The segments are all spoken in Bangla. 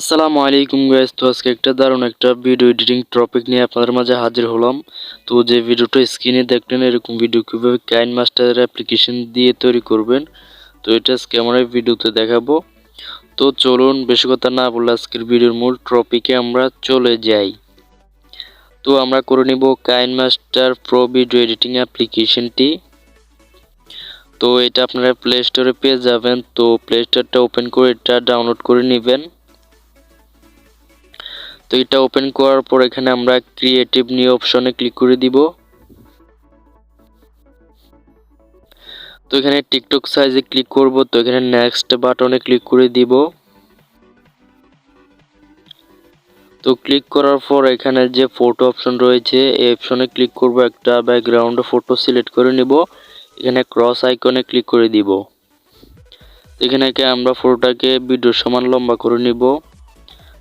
আসসালামু আলাইকুম গাইস। তো আজকে একটা দারুণ একটা ভিডিও এডিটিং টপিক নিয়ে আপনাদের মাঝে হাজির হলাম। তো যে ভিডিওটা স্ক্রিনে দেখলেন, এরকম ভিডিও কিভাবে কাইন মাস্টার অ্যাপ্লিকেশন দিয়ে তৈরি করবেন, তো এটা আজকে আমরা এই ভিডিওতে দেখাবো। তো চলুন বেশি কথা না বলে আজকের ভিডিওর মূল টপিকে আমরা চলে যাই। তো আমরা করে নিব কাইন মাস্টার প্রো ভিডিও এডিটিং অ্যাপ্লিকেশনটি। তো এটা আপনারা প্লে স্টোরে পেয়ে যাবেন। তো প্লে স্টোরটা ওপেন করে এটা ডাউনলোড করে নেবেন। তো এটা ওপেন করার পর এখানে আমরা ক্রিয়েটিভ নিউ অপশনে ক্লিক করে দিব। তো এখানে টিকটক সাইজে ক্লিক করব। তো এখানে নেক্সট বাটনে ক্লিক করে দিব। তো ক্লিক করার পর এখানে যে ফটো অপশন রয়েছে এই অপশনে ক্লিক করব। একটা ব্যাকগ্রাউন্ড ফটো সিলেক্ট করে নিব। এখানে ক্রস আইকনে ক্লিক করে দিব। এখানে আমরা ফটোটাকে ভিডিওর সমান লম্বা করে নিব।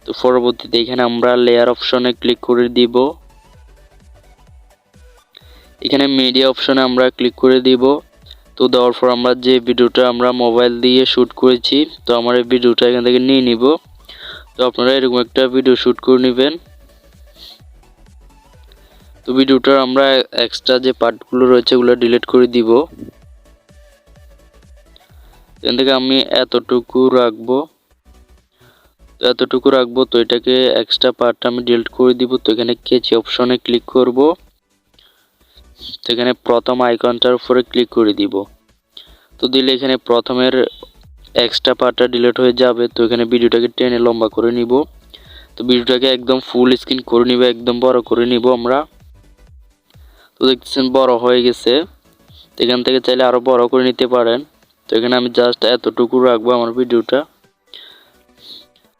তো পরবর্তীতে এখানে আমরা লেয়ার অপশনে ক্লিক করে দিব। এখানে মিডিয়া অপশনে আমরা ক্লিক করে দিব। তো দেওয়ার পর আমরা যে ভিডিওটা আমরা মোবাইল দিয়ে শ্যুট করেছি, তো আমার এই ভিডিওটা এখান থেকে নিয়ে নিব। তো আপনারা এরকম একটা ভিডিও শ্যুট করে নেবেন। তো ভিডিওটার আমরা এক্সট্রা যে পার্টগুলো রয়েছে ওগুলো ডিলিট করে দিব। এখান থেকে আমি এতটুকু রাখবো। তো এটাকে এক্সট্রা পার্টটা আমি ডিলিট করে দিব। তো এখানে কেচি অপশনে ক্লিক করব। তো এখানে প্রথম আইকনটার উপরে ক্লিক করে দিব। তো দিলে এখানে প্রথমের এক্সট্রা পার্টটা ডিলিট হয়ে যাবে। তো এখানে ভিডিওটাকে টেনে লম্বা করে নিব। তো ভিডিওটাকে একদম ফুল স্ক্রিন করে নিব, একদম বড় করে নিব আমরা। তো দেখতেছেন বড় হয়ে গেছে। তো এখান থেকে চাইলে আরো বড় করে নিতে পারেন। তো এখানে আমি জাস্ট এতটুকু রাখবো আমার ভিডিওটা।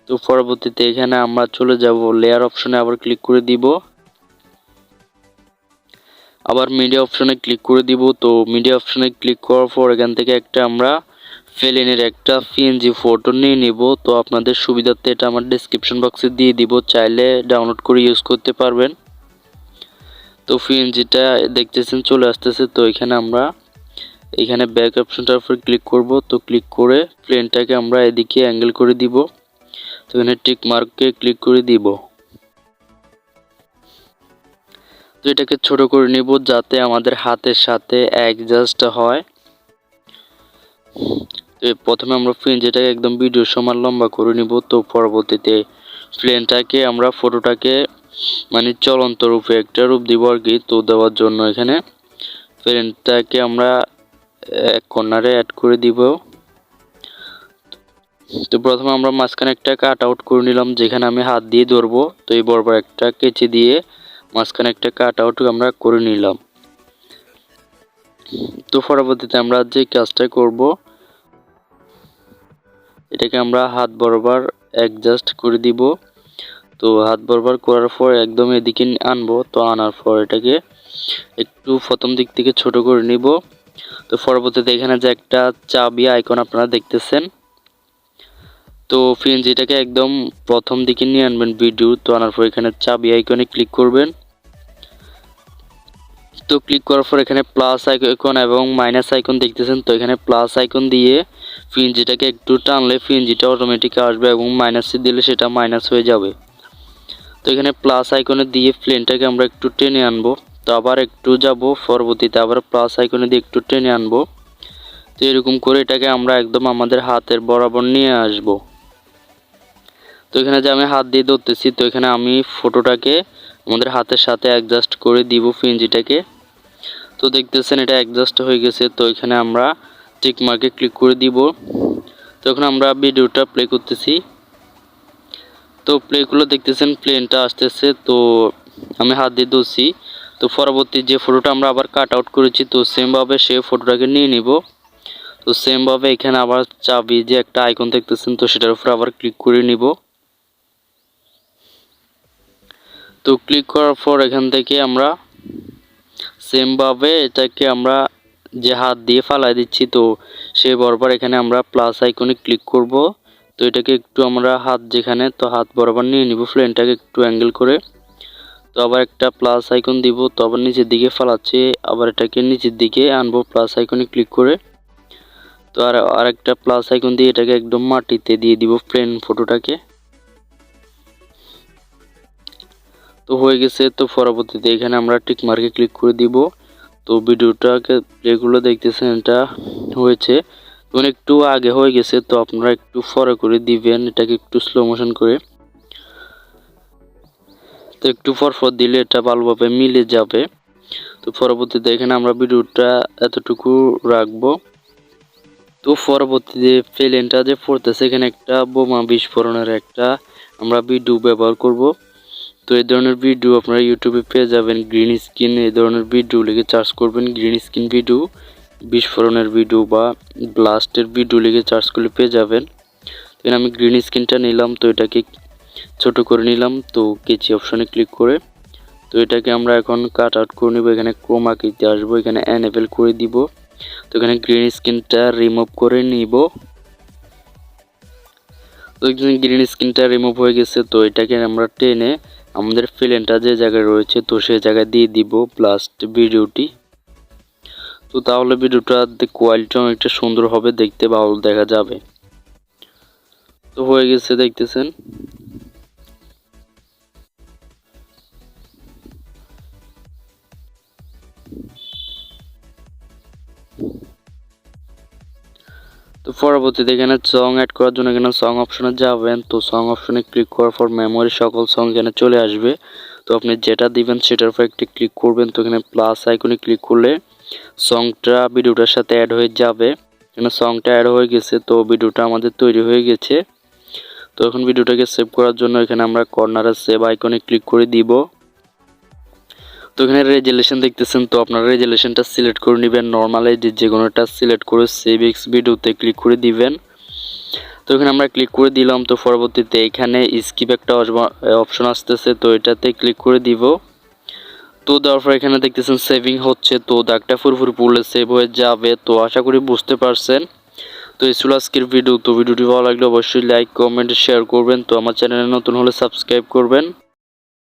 তো পরবর্তীতে এখানে আমরা চলে যাব লেয়ার অপশনে, আবার ক্লিক করে দিব। আবার মিডিয়া অপশনে ক্লিক করে দিব। তো মিডিয়া অপশনে ক্লিক করার পর এখান থেকে একটা আমরা ফেলিনের একটা পিএনজি ফটো নিয়ে নিব। তো আপনাদের সুবিধার্থে এটা আমার ডেসক্রিপশন বক্সে দিয়ে দিব, চাইলে ডাউনলোড করে ইউজ করতে পারবেন। তো পিএনজিটা দেখতেছেন চলে আসতেছে। তো এখানে ব্যাক অপশনটার উপর ক্লিক করব। তো ক্লিক করে প্লেনটাকে আমরা এদিকে অ্যাঙ্গেল করে দিব। তো এখানে টিক মার্কে ক্লিক করে দিব। তো এটাকে ছোট করে নিব যাতে আমাদের হাতের সাথে অ্যাডজাস্ট হয়। তো প্রথমে আমরা যেটাকে একদম ভিডিও সমান লম্বা করে নিব। তো পরবর্তীতে প্লেনটাকে আমরা ফটোটাকে মানে চলন্ত রূপে একটা রূপ দিব আর কি। তো দেওয়ার জন্য এখানে প্লেনটাকে আমরা এক কর্নারে অ্যাড করে দিব। তো প্রথমে আমরা মাঝখানে একটা কাট আউট করে নিলাম, যেখানে আমি হাত দিয়ে ধরবো। তো এই বরাবর একটা কেচি দিয়ে মাঝখানে একটা কাট আউট আমরা করে নিলাম। তো পরবর্তীতে আমরা যে কাজটা করব, এটাকে আমরা হাত বরাবর অ্যাডজাস্ট করে দিব। তো হাত বরাবর করার পর একদম এদিকে আনবো। তো আনার পর এটাকে একটু প্রথম দিক থেকে ছোট করে নিব। তো পরবর্তীতে এখানে যে একটা চাবি আইকন আপনারা দেখতেছেন, তো যেটাকে একদম প্রথম দিকে নিয়ে আনবেন ভিডিও। তো আনার পর এখানে চাবি আইকনে ক্লিক করবেন। তো ক্লিক করার পর এখানে প্লাস আইকন এবং মাইনাস আইকন দেখতেছেন। তো এখানে প্লাস আইকন দিয়ে যেটাকে একটু টানলে যেটা অটোমেটিক আসবে এবং মাইনাসে দিলে সেটা মাইনাস হয়ে যাবে। তো এখানে প্লাস আইকনে দিয়ে প্লেনটাকে আমরা একটু টেনে আনবো। তো আবার একটু যাব, পরবর্তীতে আবার প্লাস আইকনে দিয়ে একটু টেনে আনবো। তো এরকম করে এটাকে আমরা একদম আমাদের হাতের বরাবর নিয়ে আসব। তো এখানে যে আমি হাত দিয়ে ধরতেছি, তো এখানে আমি ফটোটাকে আমাদের হাতের সাথে অ্যাডজাস্ট করে দিব ফিঞ্জিটাকে। তো দেখতেছেন এটা অ্যাডজাস্ট হয়ে গেছে। তো এখানে আমরা টিক মার্কে ক্লিক করে দিব। তো এখন আমরা ভিডিওটা প্লে করতেছি। তো প্লেগুলো দেখতেছেন প্লেনটা আসতেছে। তো আমি হাত দিয়ে ধরছি। তো পরবর্তী যে ফটোটা আমরা আবার কাট আউট করেছি, তো সেমভাবে সেই ফটোটাকে নিয়ে নিব। তো সেমভাবে এখানে আবার চাবি যে একটা আইকন দেখতেছেন, তো সেটার উপর আবার ক্লিক করে নিব। তো ক্লিক করার পর এখান থেকে আমরা সেমভাবে এটাকে আমরা যে হাত দিয়ে ফালাই দিচ্ছি, তো সেই বরাবর এখানে আমরা প্লাস আইকনে ক্লিক করব। তো এটাকে একটু আমরা হাত যেখানে, তো হাত বরাবর নিয়ে নিব প্লেনটাকে একটু অ্যাঙ্গেল করে। তো আবার একটা প্লাস আইকন দিব। তো আবার নিচের দিকে ফালাচ্ছি, আবার এটাকে নিচের দিকে আনবো প্লাস আইকনে ক্লিক করে। তো আর একটা প্লাস আইকন দিয়ে এটাকে একদম মাটিতে দিয়ে দিব প্লেন ফটোটাকে। তো হয়ে গেছে। তো পরবর্তীতে এখানে আমরা টিক মার্কে ক্লিক করে দিব। তো ভিডিওটাকে যেগুলো দেখতেছেন এটা হয়েছে, একটু আগে হয়ে গেছে, তো আপনারা একটু পরে করে দিবেন, এটাকে একটু স্লো মোশন করে। তো একটু পর দিলে এটা ভালোভাবে মিলে যাবে। তো পরবর্তীতে এখানে আমরা ভিডিওটা এতটুকু রাখবো। তো পরবর্তীতে প্লেনটা যে পড়তেছে এখানে একটা বোমা বিস্ফোরণের একটা আমরা ভিডিও ব্যবহার করব। তো এই ধরনের ভিডিও আপনারা ইউটিউবে পেয়ে যাবেন, গ্রিন স্ক্রিন এই ধরনের ভিডিও লিখে সার্চ করবেন, গ্রিন স্ক্রিন ভিডিও, বিস্ফোরণের ভিডিও বা ব্লাস্টের ভিডিও লিখে সার্চ করলে পেয়ে যাবেন। তো আমি গ্রিন স্ক্রিনটা নিলাম, তো এটাকে ছোট করে নিলাম, তো কেচি অপশনে ক্লিক করে। তো এটাকে আমরা এখন কাট আউট করে নিব। এখানে ক্রোমা কিতে আসবো, এখানে এনেবল করে দিব। তো এখানে গ্রিন স্ক্রিনটা রিমুভ করে নিব। তো গ্রিন স্ক্রিনটা রিমুভ হয়ে গেছে। তো এটাকে আমরা টেনে আমাদের প্লেনটা যে জায়গায় রয়েছে তো সেই জায়গায় দিয়ে দিব ব্লাস্ট ভিডিওটি। তো তাহলে ভিডিওটা কোয়ালিটি অনেকটা সুন্দর হবে, দেখতে ভালো দেখা যাবে। তো হয়ে গেছে দেখতেছেন। তো পরবর্তীতে এখানে সং অ্যাড করার জন্য এখানে সং অপশনে যাবেন। তো সং অপশনে ক্লিক করার পর মেমোরি সকল সং এখানে চলে আসবে। তো আপনি যেটা দিবেন সেটার উপর একটি ক্লিক করবেন। তো এখানে প্লাস আইকনে ক্লিক করলে সংটা ভিডিওটার সাথে অ্যাড হয়ে যাবে। এখানে সংটা অ্যাড হয়ে গেছে, তো ভিডিওটা আমাদের তৈরি হয়ে গেছে। তো এখন ভিডিওটাকে সেভ করার জন্য এখানে আমরা কর্নারে সেভ আইকনে ক্লিক করে দিব। তো এখানে রেজুলেশন দেখতেছেন, তো আপনারা রেজুলেশনটা সিলেক্ট করে নেবেন, নর্মাল এডিট যে কোনোটা সিলেক্ট করে সেভ এক্স ভিডিওতে ক্লিক করে দিবেন। তো এখানে আমরা ক্লিক করে দিলাম। তো পরবর্তীতে এখানে স্কিপ একটা অপশন আসতেছে, তো এটাতে ক্লিক করে দিব। তো দেওয়ার পর এখানে দেখতেছেন সেভিং হচ্ছে, তো দাগটা পুরোপুরি পড়লে সেভ হয়ে যাবে। তো আশা করি বুঝতে পারছেন। তো এই ছিল আজকের ভিডিও। তো ভিডিওটি ভালো লাগলে অবশ্যই লাইক কমেন্ট শেয়ার করবেন। তো আমার চ্যানেলে নতুন হলে সাবস্ক্রাইব করবেন।